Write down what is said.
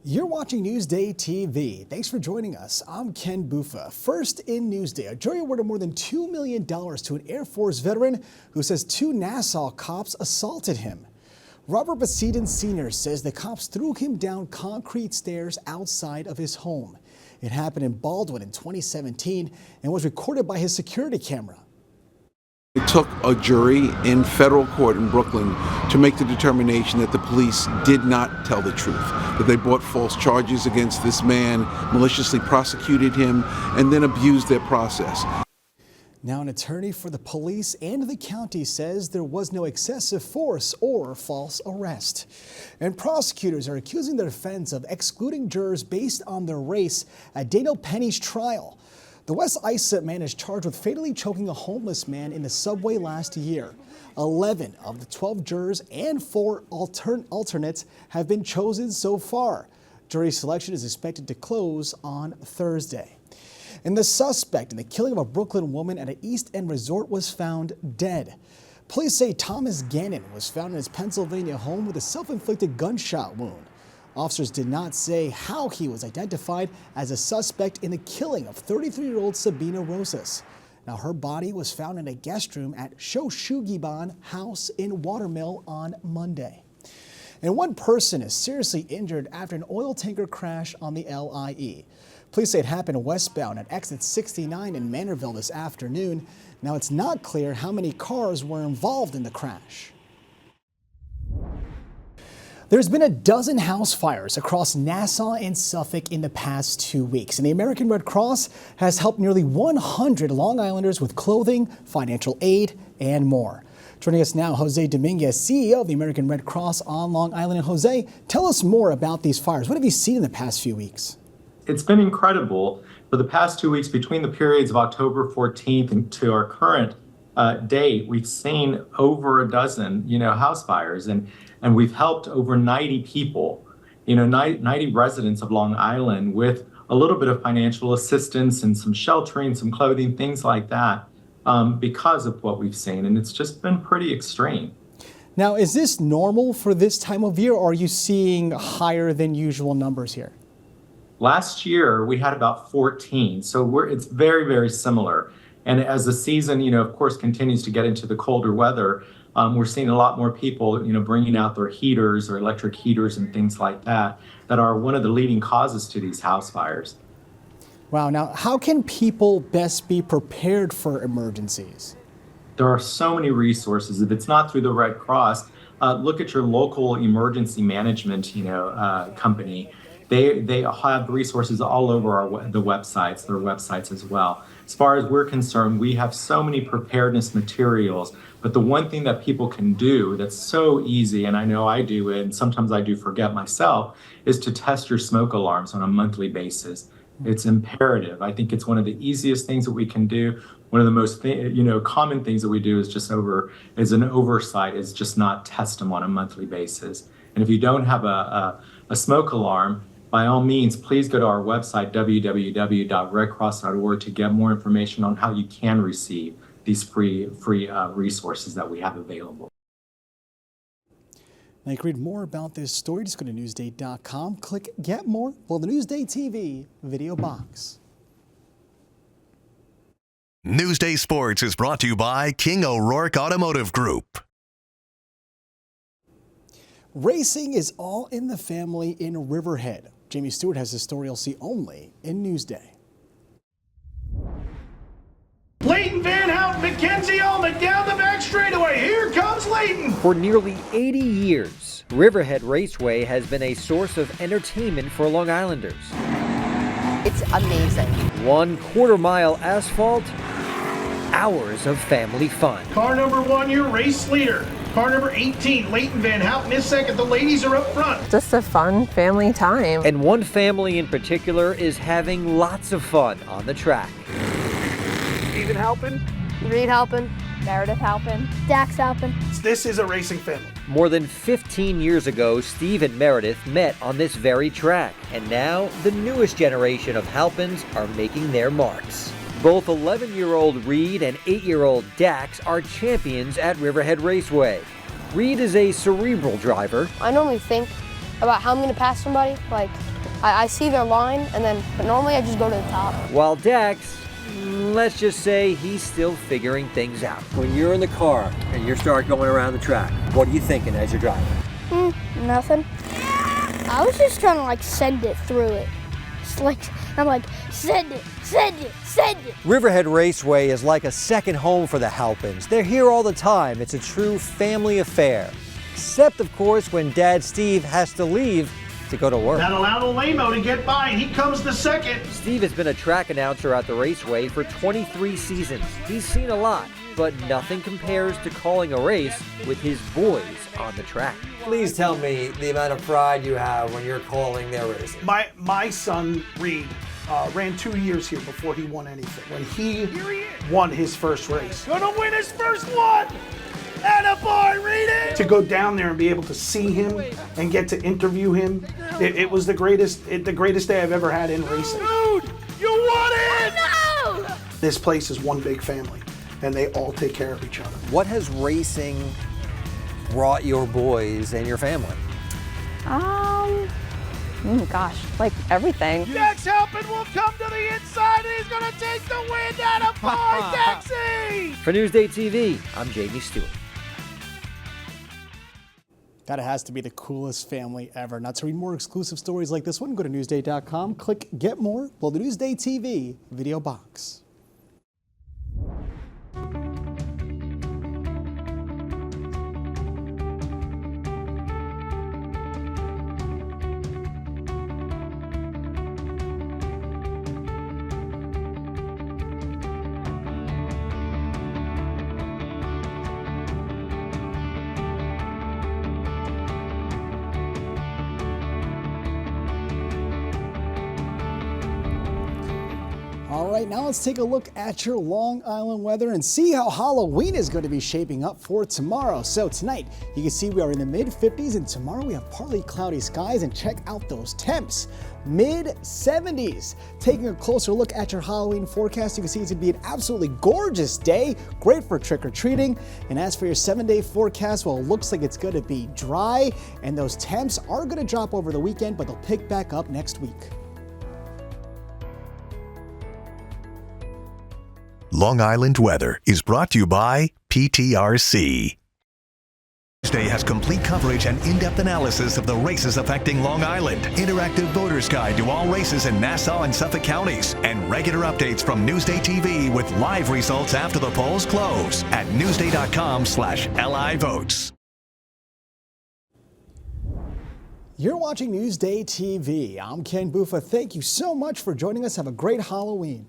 You're watching Newsday TV. Thanks for joining us. I'm Ken Bufa. First in Newsday, a jury awarded more than $2 million to an Air Force veteran who says two Nassau cops assaulted him. Robert Baseden Sr. says the cops threw him down concrete stairs outside of his home. It happened in Baldwin in 2017 and was recorded by his security camera. It took a jury in federal court in Brooklyn to make the determination that the police did not tell the truth, that they brought false charges against this man, maliciously prosecuted him, and then abused their process. Now, an attorney for the police and the county says there was no excessive force or false arrest. And prosecutors are accusing the defense of excluding jurors based on their race at Daniel Penny's trial. The West Islip man is charged with fatally choking a homeless man in the subway last year. 11 of the 12 jurors and 4 alternates have been chosen so far. Jury selection is expected to close on Thursday. And the suspect in the killing of a Brooklyn woman at an East End resort was found dead. Police say Thomas Gannon was found in his Pennsylvania home with a self-inflicted gunshot wound. Officers did not say how he was identified as a suspect in the killing of 33-year-old Sabina Rosas. Now, her body was found in a guest room at Shoshugiban House in Watermill on Monday. And one person is seriously injured after an oil tanker crash on the LIE. Police say it happened westbound at exit 69 in Manorville this afternoon. Now, it's not clear how many cars were involved in the crash. There's been a dozen house fires across Nassau and Suffolk in the past 2 weeks, and the American Red Cross has helped nearly 100 Long Islanders with clothing, financial aid, and more. Joining us now, Jose Dominguez, CEO of the American Red Cross on Long Island. And Jose, tell us more about these fires. What have you seen in the past few weeks? It's been incredible. For the past 2 weeks, between the periods of October 14th and to our current date, we've seen over a dozen, house fires, and we've helped over 90 people, 90 residents of Long Island with a little bit of financial assistance and some sheltering, some clothing, things like that, because of what we've seen. And it's just been pretty extreme. Now, is this normal for this time of year, or are you seeing higher than usual numbers here? Last year, we had about 14, so it's very, very similar. And as the season, of course, continues to get into the colder weather, we're seeing a lot more people, bringing out their heaters or electric heaters and things like that are one of the leading causes to these house fires. Wow. Now, how can people best be prepared for emergencies? There are so many resources. If it's not through the Red Cross, look at your local emergency management, company. They have resources all over their websites as well. As far as we're concerned, we have so many preparedness materials, but the one thing that people can do that's so easy, and I know I do it, and sometimes I do forget myself, is to test your smoke alarms on a monthly basis. It's imperative. I think it's one of the easiest things that we can do. One of the most common things that we do is an oversight, is just not test them on a monthly basis. And if you don't have a smoke alarm, by all means, please go to our website, www.redcross.org, to get more information on how you can receive these free resources that we have available. Now, you can read more about this story. Just go to Newsday.com, click Get More, well, the Newsday TV video box. Newsday Sports is brought to you by King O'Rourke Automotive Group. Racing is all in the family in Riverhead. Jamie Stewart has this story you'll see only in Newsday. Leighton Van Houten, Mackenzie Allman down the back straightaway. Here comes Leighton. For nearly 80 years, Riverhead Raceway has been a source of entertainment for Long Islanders. It's amazing. 1/4 mile asphalt, hours of family fun. Car number 1, your race leader. Car number 18, Leighton Van Houten is second. The ladies are up front. Just a fun family time. And one family in particular is having lots of fun on the track. Stephen Halpin. Reed Halpin. Meredith Halpin. Dax Halpin. This is a racing family. More than 15 years ago, Steve and Meredith met on this very track. And now, the newest generation of Halpins are making their marks. Both 11-year-old Reed and 8-year-old Dax are champions at Riverhead Raceway. Reed is a cerebral driver. I normally think about how I'm going to pass somebody. Like, I see their line, but normally I just go to the top. While Dax, let's just say he's still figuring things out. When you're in the car and you start going around the track, what are you thinking as you're driving? Nothing. I was just trying to like send it through it. I'm like, send it, send it, send it. Riverhead Raceway is like a second home for the Halpins. They're here all the time. It's a true family affair. Except, of course, when Dad Steve has to leave to go to work. That allowed Olamo to get by, and he comes to second. Steve has been a track announcer at the raceway for 23 seasons. He's seen a lot, but nothing compares to calling a race with his boys on the track. Please tell me the amount of pride you have when you're calling their races. My son, Reed, ran 2 years here before he won anything. When he won his first race. Gonna win his first one! Attaboy, Reed! To go down there and be able to see him and get to interview him, it was the greatest day I've ever had in racing. Dude, you won it! No! This place is one big family, and they all take care of each other. What has racing brought your boys and your family? Gosh, like everything. Dax Halpin will come to the inside, and he's gonna take the wind out of Daxie! For Newsday TV, I'm Jamie Stewart. That has to be the coolest family ever. Now, to read more exclusive stories like this one, go to Newsday.com, click Get More, below the Newsday TV video box. All right, now let's take a look at your Long Island weather and see how Halloween is going to be shaping up for tomorrow. So tonight, you can see we are in the mid-50s, and tomorrow we have partly cloudy skies, and check out those temps. Mid-70s. Taking a closer look at your Halloween forecast, you can see it's going to be an absolutely gorgeous day, great for trick-or-treating. And as for your 7-day forecast, well, it looks like it's going to be dry, and those temps are going to drop over the weekend, but they'll pick back up next week. Long Island weather is brought to you by PTRC. Newsday has complete coverage and in-depth analysis of the races affecting Long Island, interactive voter's guide to all races in Nassau and Suffolk counties, and regular updates from Newsday TV with live results after the polls close at newsday.com/LIvotes. You're watching Newsday TV. I'm Ken Buffa. Thank you so much for joining us. Have a great Halloween.